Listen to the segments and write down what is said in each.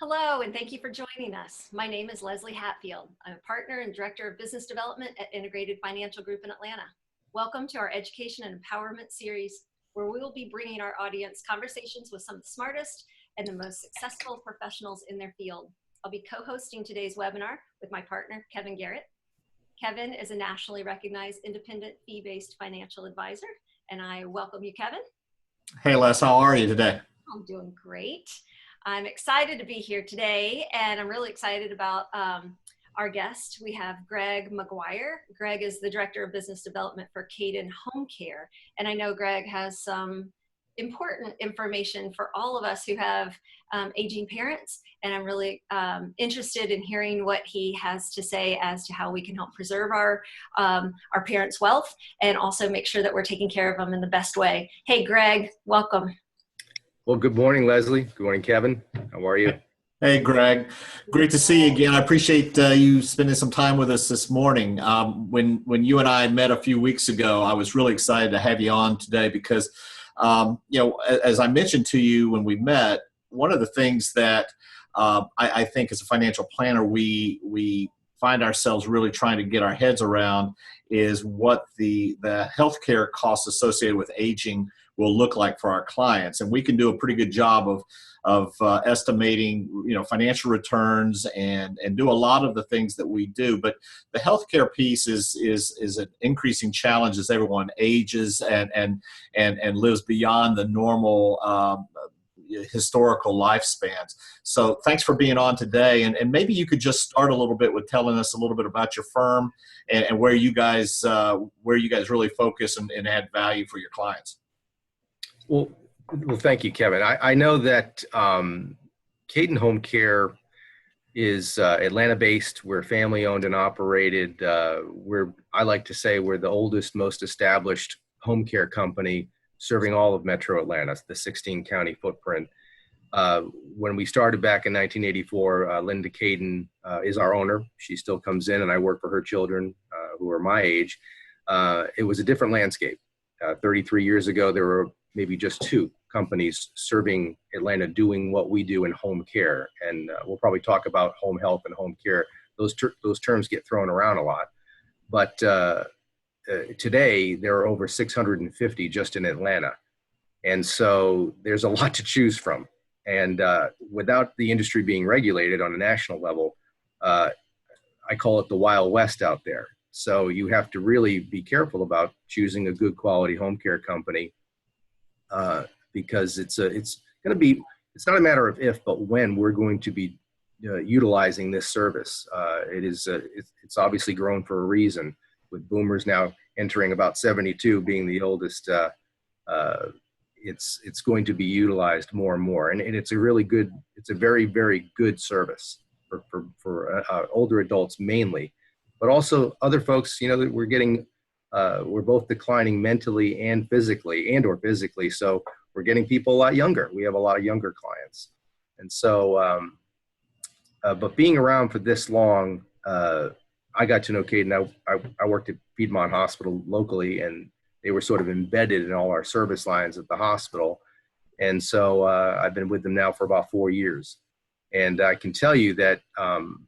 Hello, and thank you for joining us. My name is Leslie Hatfield. I'm a partner and director of business development at Integrated Financial Group in Atlanta. Welcome to our education and empowerment series, where we will be bringing our audience conversations with some of the smartest and the most successful professionals in their field. I'll be co-hosting today's webinar with my partner, Kevin Garrett. Kevin is a nationally recognized independent fee-based financial advisor, and I welcome you, Kevin. Hey, Les, how are you today? I'm doing great. I'm excited to be here today, and I'm really excited about our guest. We have Greg Maguire. Greg is the Director of Business Development for Caden Home Care, and I know Greg has some important information for all of us who have aging parents, and I'm really interested in hearing what he has to say as to how we can help preserve our parents' wealth and also make sure that we're taking care of them in the best way. Hey, Greg, welcome. Well, good morning, Leslie. Good morning, Kevin. How are you? Hey, Greg. Great to see you again. I appreciate you spending some time with us this morning. When you and I met a few weeks ago, I was really excited to have you on today because, as I mentioned to you when we met, one of the things that I think as a financial planner, we find ourselves really trying to get our heads around is what the healthcare costs associated with aging will look like for our clients. And we can do a pretty good job of estimating, financial returns and do a lot of the things that we do. But the healthcare piece is an increasing challenge as everyone ages and lives beyond the normal historical lifespans. So thanks for being on today. And maybe you could just start a little bit with telling us a little bit about your firm and where you guys really focus and add value for your clients. Well, thank you, Kevin. I know that Caden Home Care is Atlanta-based. We're family-owned and operated. I like to say we're the oldest, most established home care company serving all of Metro Atlanta, the 16-county footprint. When we started back in 1984, Linda Caden is our owner. She still comes in, and I work for her children who are my age. It was a different landscape. 33 years ago, there were maybe just two companies serving Atlanta doing what we do in home care. And we'll probably talk about home health and home care. Those terms get thrown around a lot. But today, there are over 650 just in Atlanta. And so there's a lot to choose from. And without the industry being regulated on a national level, I call it the Wild West out there. So you have to really be careful about choosing a good quality home care company because it's not a matter of if, but when we're going to be utilizing this service. It's obviously grown for a reason, with boomers now entering about 72 being the oldest. It's going to be utilized more and more, and it's a very, very good service for older adults mainly, but also other folks. That we're both declining mentally and physically, so we're getting people a lot younger. We have a lot of younger clients. And so, but being around for this long, I got to know Caden. I worked at Piedmont Hospital locally, and they were sort of embedded in all our service lines at the hospital. And so I've been with them now for about 4 years. And I can tell you that, and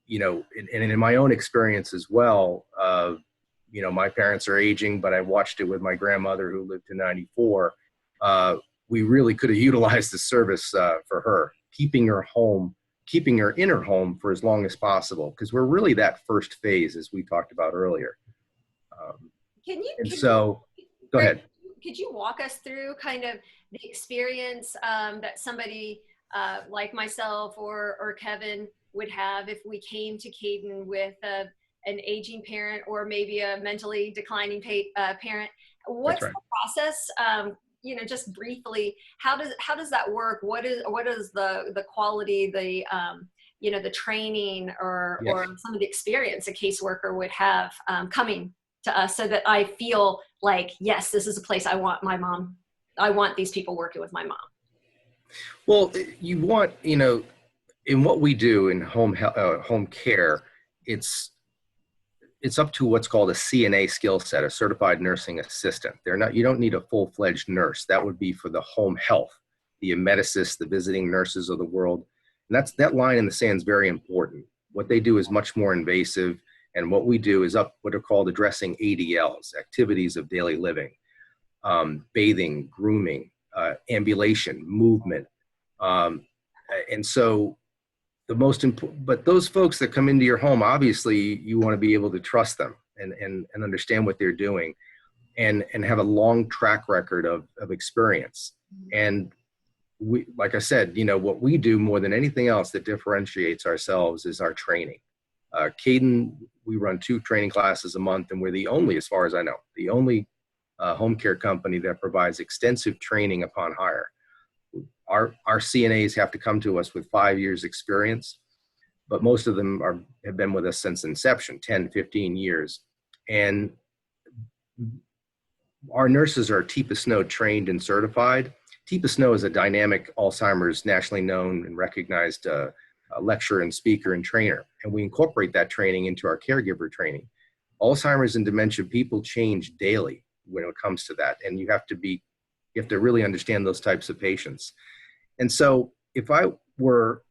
in my own experience as well, my parents are aging, but I watched it with my grandmother who lived to 94. We really could have utilized the service for her, keeping her in her home for as long as possible, because we're really that first phase, as we talked about earlier. Go ahead. Could you walk us through kind of the experience that somebody like myself or Kevin would have if we came to Caden with an aging parent or maybe a mentally declining parent? What's the process? Just briefly, how does that work? What is the quality, the training or some of the experience a caseworker would have coming to us, so that I feel like, yes, this is a place I want my mom. I want these people working with my mom. Well, you want, in what we do in home care, it's up to what's called a CNA skill set, a certified nursing assistant. You don't need a full-fledged nurse. That would be for the home health, the emetists, the visiting nurses of the world. And that line in the sand is very important. What they do is much more invasive. And what we do is what are called addressing ADLs, activities of daily living, bathing, grooming, ambulation, movement. And so the most important, but those folks that come into your home, obviously you want to be able to trust them and understand what they're doing and have a long track record of experience. And we, like I said, what we do more than anything else that differentiates ourselves is our training. Kadin, we run 2 training classes a month, and we're the only, as far as I know, the only home care company that provides extensive training upon hire. Our CNAs have to come to us with 5 years experience, but most of them have been with us since inception, 10, 15 years. And our nurses are TIPA Snow trained and certified. TIPA Snow is a dynamic Alzheimer's nationally known and recognized lecturer and speaker and trainer. And we incorporate that training into our caregiver training. Alzheimer's and dementia people change daily when it comes to that. And you have to really understand those types of patients. And so if I were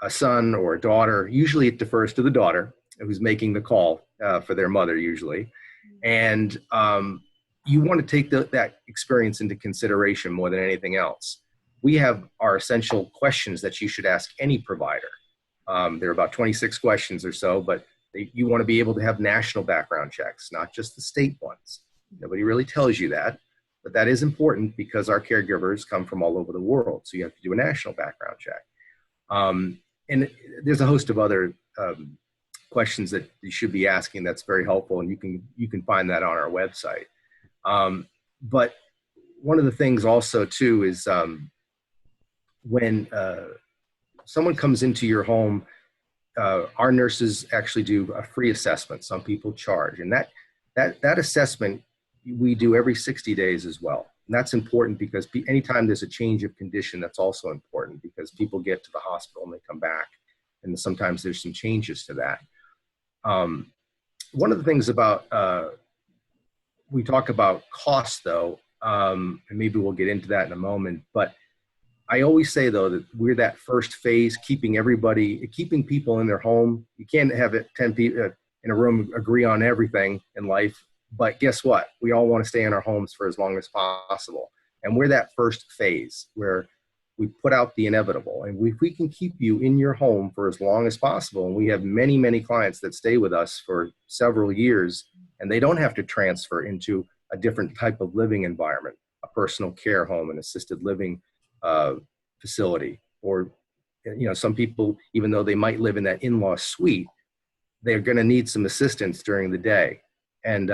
a son or a daughter, usually it defers to the daughter who's making the call for their mother usually. And you want to take that experience into consideration more than anything else. We have our essential questions that you should ask any provider. There are about 26 questions or so, but you want to be able to have national background checks, not just the state ones. Nobody really tells you that, but that is important because our caregivers come from all over the world. So you have to do a national background check. And there's a host of other questions that you should be asking that's very helpful, and you can find that on our website. But one of the things also too is when someone comes into your home, our nurses actually do a free assessment. Some people charge, and that assessment we do every 60 days as well. And that's important because anytime there's a change of condition, that's also important because people get to the hospital and they come back, and sometimes there's some changes to that. One of the things about, we talk about cost though, and maybe we'll get into that in a moment, but I always say though that we're that first phase, keeping people in their home. You can't have 10 people in a room agree on everything in life, but guess what? We all want to stay in our homes for as long as possible. And we're that first phase where we put out the inevitable. And if we can keep you in your home for as long as possible, and we have many, many clients that stay with us for several years, and they don't have to transfer into a different type of living environment, a personal care home, an assisted living facility, or some people, even though they might live in that in-law suite, they're going to need some assistance during the day. And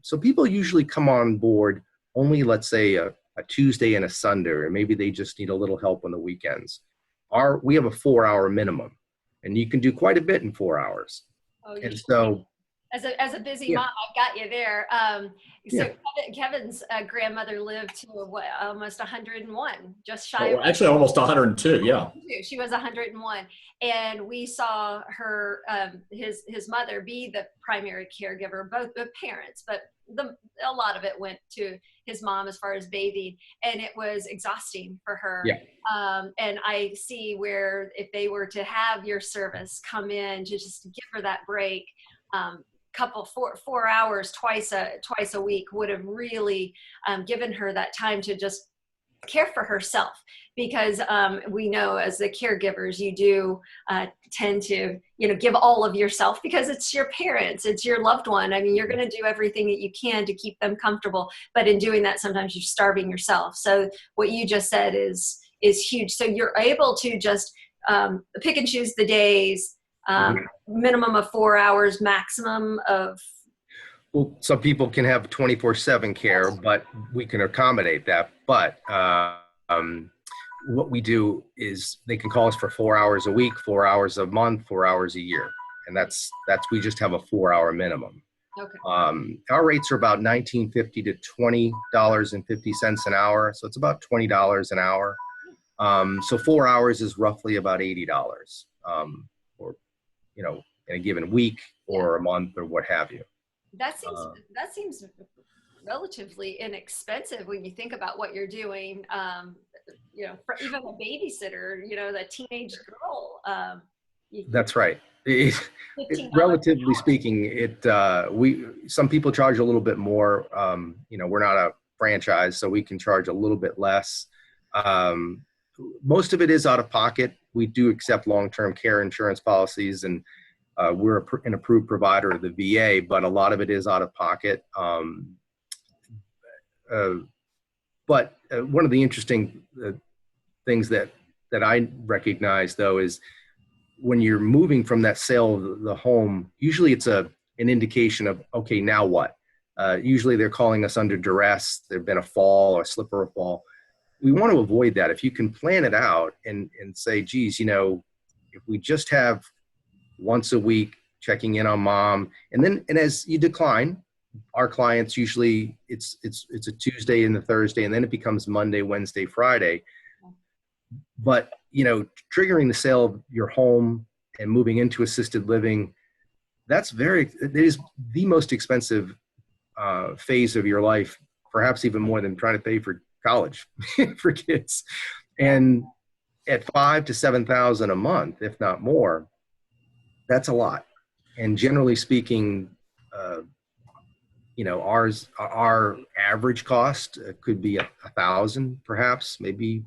so people usually come on board only, let's say, a Tuesday and a Sunday, or maybe they just need a little help on the weekends. We have a 4-hour minimum, and you can do quite a bit in 4 hours. Oh, and so, as a busy mom, I've got you there. So Kevin's grandmother lived to almost 101, just shy of. Actually, almost 102. Yeah. She was 101, and we saw her, his mother, be the primary caregiver, both the parents, but a lot of it went to his mom as far as bathing, and it was exhausting for her. Yeah. And I see where if they were to have your service come in to just give her that break, four hours twice a week would have really given her that time to just care for herself, because we know as the caregivers you do tend to give all of yourself, because it's your parents, it's your loved one. I mean, you're going to do everything that you can to keep them comfortable, but in doing that sometimes you're starving yourself. So what you just said is huge. So you're able to just pick and choose the days, minimum of 4 hours, maximum of. Well, some people can have 24/7 care, but we can accommodate that. But what we do is they can call us for 4 hours a week, 4 hours a month, 4 hours a year. And that's we just have a 4-hour minimum. Okay. Our rates are about $19.50 to $20.50 an hour. So it's about $20 an hour. So 4 hours is roughly about $80, or, in a given week or a month or what have you. That seems relatively inexpensive when you think about what you're doing. even a babysitter, the teenage girl, That's right. $15 an Relatively hour. speaking, some people charge a little bit more. We're not a franchise, so we can charge a little bit less. Um, Most of it is out of pocket. We do accept long-term care insurance policies, and we're an approved provider of the VA, but a lot of it is out of pocket. But one of the interesting things that I recognize, though, is when you're moving from that sale of the home, usually it's an indication of, okay, now what? Usually they're calling us under duress. There've been a fall or a slip or a fall. We want to avoid that. If you can plan it out and say, geez, if we just have once a week checking in on mom, and as you decline, our clients usually it's a Tuesday and a Thursday, and then it becomes Monday, Wednesday, Friday. But triggering the sale of your home and moving into assisted living, it is the most expensive phase of your life, perhaps even more than trying to pay for college for kids. And at $5,000 to $7,000 a month, if not more, that's a lot. And generally speaking, our average cost could be $1,000, perhaps, maybe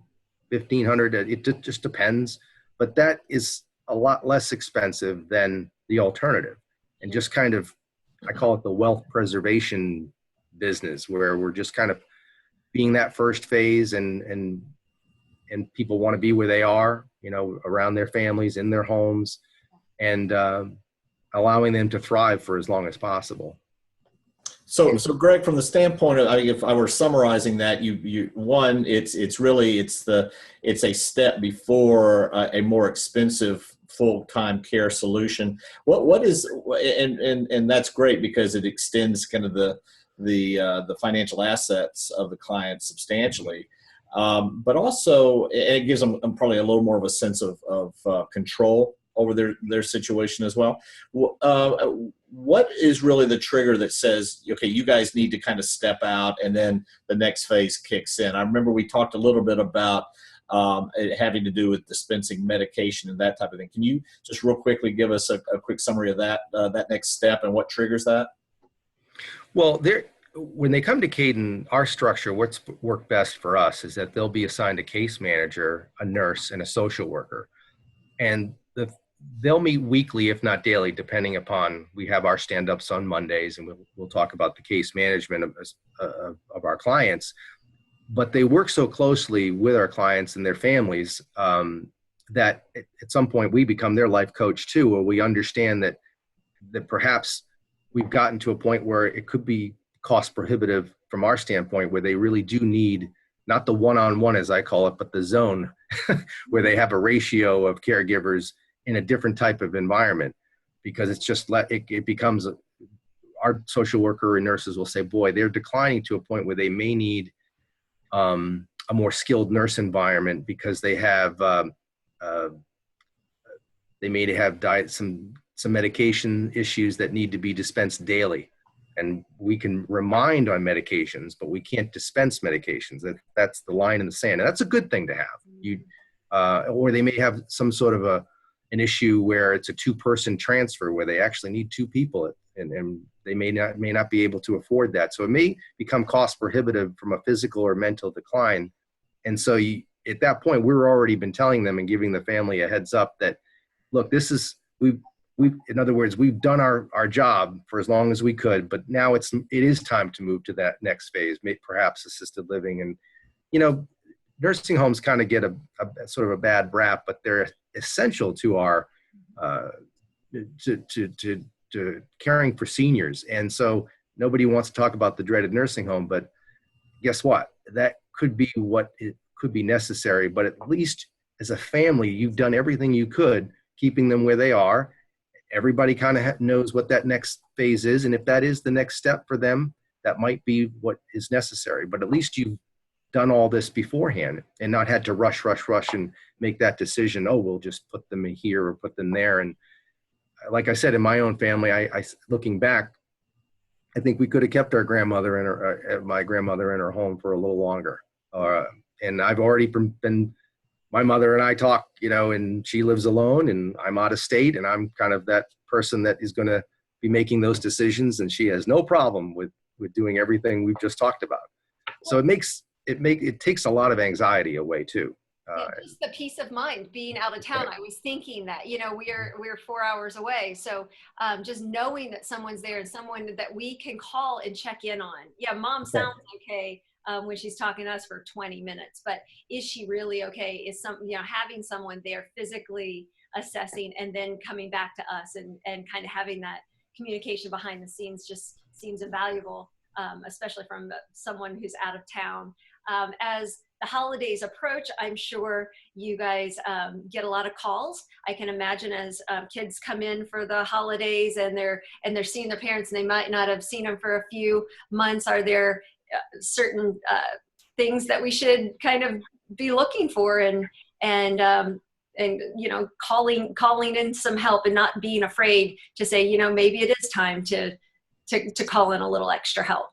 $1,500. It just depends, but that is a lot less expensive than the alternative. And just kind of, I call it the wealth preservation business, where we're just kind of being that first phase, and people want to be where they are, around their families, in their homes, and allowing them to thrive for as long as possible. So Greg, from the standpoint of, if I were summarizing that, it's a step before a more expensive full-time care solution. What is, and that's great because it extends kind of the financial assets of the client substantially, but also it gives them probably a little more of a sense of control over their situation as well. What is really the trigger that says, okay, you guys need to kind of step out, and then the next phase kicks in? I remember we talked a little bit about it having to do with dispensing medication and that type of thing. Can you just real quickly give us a quick summary of that next step and what triggers that? Well, when they come to Caden, our structure, what's worked best for us is that they'll be assigned a case manager, a nurse, and a social worker. And they'll meet weekly, if not daily, depending upon, we have our stand-ups on Mondays, and we'll talk about the case management of our clients. But they work so closely with our clients and their families that at some point we become their life coach too, where we understand that perhaps we've gotten to a point where it could be cost prohibitive from our standpoint, where they really do need not the one-on-one, as I call it, but the zone where they have a ratio of caregivers in a different type of environment, because it's just it becomes our social worker and nurses will say, boy, they're declining to a point where they may need a more skilled nurse environment, because they have they may have some medication issues that need to be dispensed daily, and we can remind on medications, but we can't dispense medications. That's the line in the sand, and that's a good thing to have. Or they may have some sort of an issue where it's a two-person transfer, where they actually need two people, and they may not be able to afford that. So it may become cost prohibitive from a physical or mental decline. And so at that point, we've already been telling them and giving the family a heads up that, look, we've in other words, we've done our job for as long as we could, but now it is time to move to that next phase, perhaps assisted living. And, nursing homes kind of get a sort of a bad rap, but they're essential to our to caring for seniors. And so nobody wants to talk about the dreaded nursing home, but guess what? That could be what it could be necessary. But at least as a family, you've done everything you could, keeping them where they are. Everybody kind of knows what that next phase is. And if that is the next step for them, that might be what is necessary. But at least you've done all this beforehand and not had to rush and make that decision. Oh, we'll just put them in here or put them there. And like I said, in my own family, I looking back, I think we could have kept our grandmother my grandmother in her home for a little longer. And I've already been, my mother and I talk, you know, and she lives alone and I'm out of state, and I'm kind of that person that is going to be making those decisions. And she has no problem with doing everything we've just talked about. So it takes a lot of anxiety away too. Yeah, just the peace of mind being out of town. I was thinking that, you know, we're 4 hours away. So just knowing that someone's there and someone that we can call and check in on. Yeah, mom sounds okay when she's talking to us for 20 minutes, but is she really okay? Is having someone there physically assessing and then coming back to us and kind of having that communication behind the scenes just seems invaluable, especially from someone who's out of town. As the holidays approach, I'm sure you guys get a lot of calls. I can imagine as kids come in for the holidays and they're seeing their parents and they might not have seen them for a few months. Are there certain things that we should kind of be looking for and you know, calling in some help and not being afraid to say, you know, maybe it is time to call in a little extra help?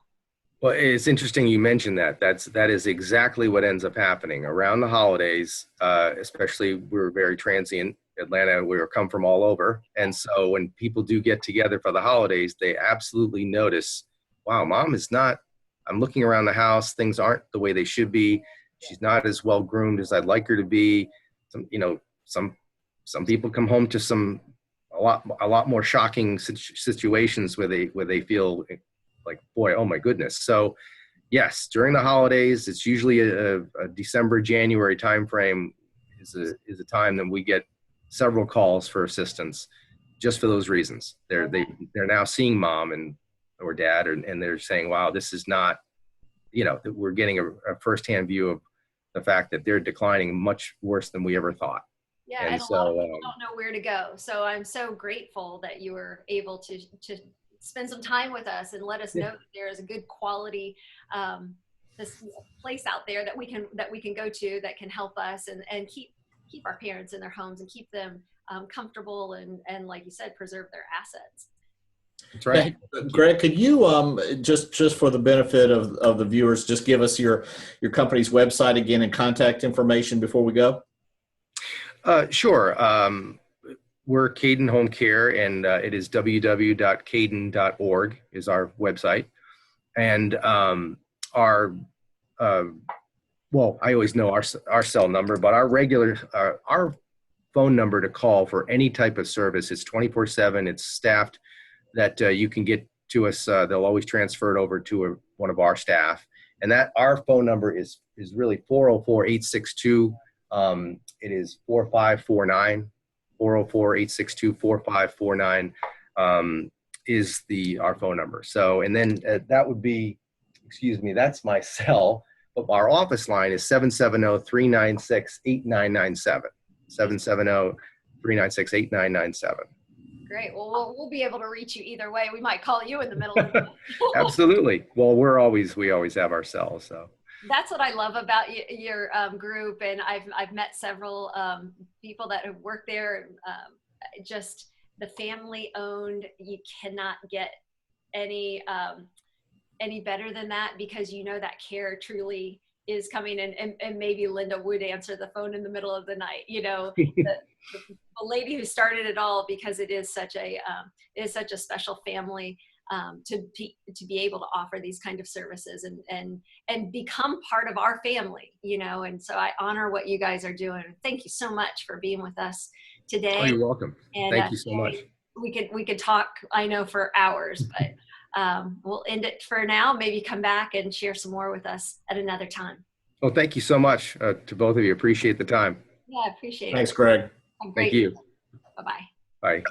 Well, it's interesting you mentioned that. That is exactly what ends up happening around the holidays. Especially, we're very transient. Atlanta, we come from all over, and so when people do get together for the holidays, they absolutely notice, wow, mom is not. I'm looking around the house; things aren't the way they should be. She's not as well groomed as I'd like her to be. Some people come home to a lot more shocking situations where they feel like, boy, oh my goodness. So yes, during the holidays, it's usually a December, January timeframe is a time that we get several calls for assistance just for those reasons. They're now seeing mom or dad, and they're saying, wow, this is not, you know, we're getting a firsthand view of the fact that they're declining much worse than we ever thought. Yeah, and a lot of people don't know where to go. So I'm so grateful that you were able to spend some time with us and let us know that there is a good quality this place out there that we can go to that can help us and keep our parents in their homes and keep them comfortable and like you said, preserve their assets. That's right. Greg, could you just for the benefit of the viewers, just give us your company's website again and contact information before we go? Sure. We're Caden Home Care, and it is www.caden.org is our website. And well, I always know our cell number, but our phone number to call for any type of service is 24/7. It's staffed that you can get to us. They'll always transfer it over to one of our staff. And that our phone number is really 404-862. It is 4549. 404-862-4549 is our phone number. So, and then that would be, that's my cell, but our office line is 770-396-8997. 770-396-8997. Great. Well, we'll be able to reach you either way. We might call you in the middle of the night. Absolutely. Well, we always have our cells, so. That's what I love about your group, and I've met several people that have worked there. Just the family owned, you cannot get any better than that, because you know that care truly is coming in, and maybe Linda would answer the phone in the middle of the night. You know, the lady who started it all, because it is such a special family. To be able to offer these kind of services and become part of our family, you know, and so I honor what you guys are doing. Thank you so much for being with us today. Oh, you're welcome. And thank you so much. We could talk, I know, for hours, but we'll end it for now. Maybe come back and share some more with us at another time. Well, thank you so much to both of you. Appreciate the time. Yeah, I appreciate it. Thanks, Greg. Thank you. Bye-bye. Bye.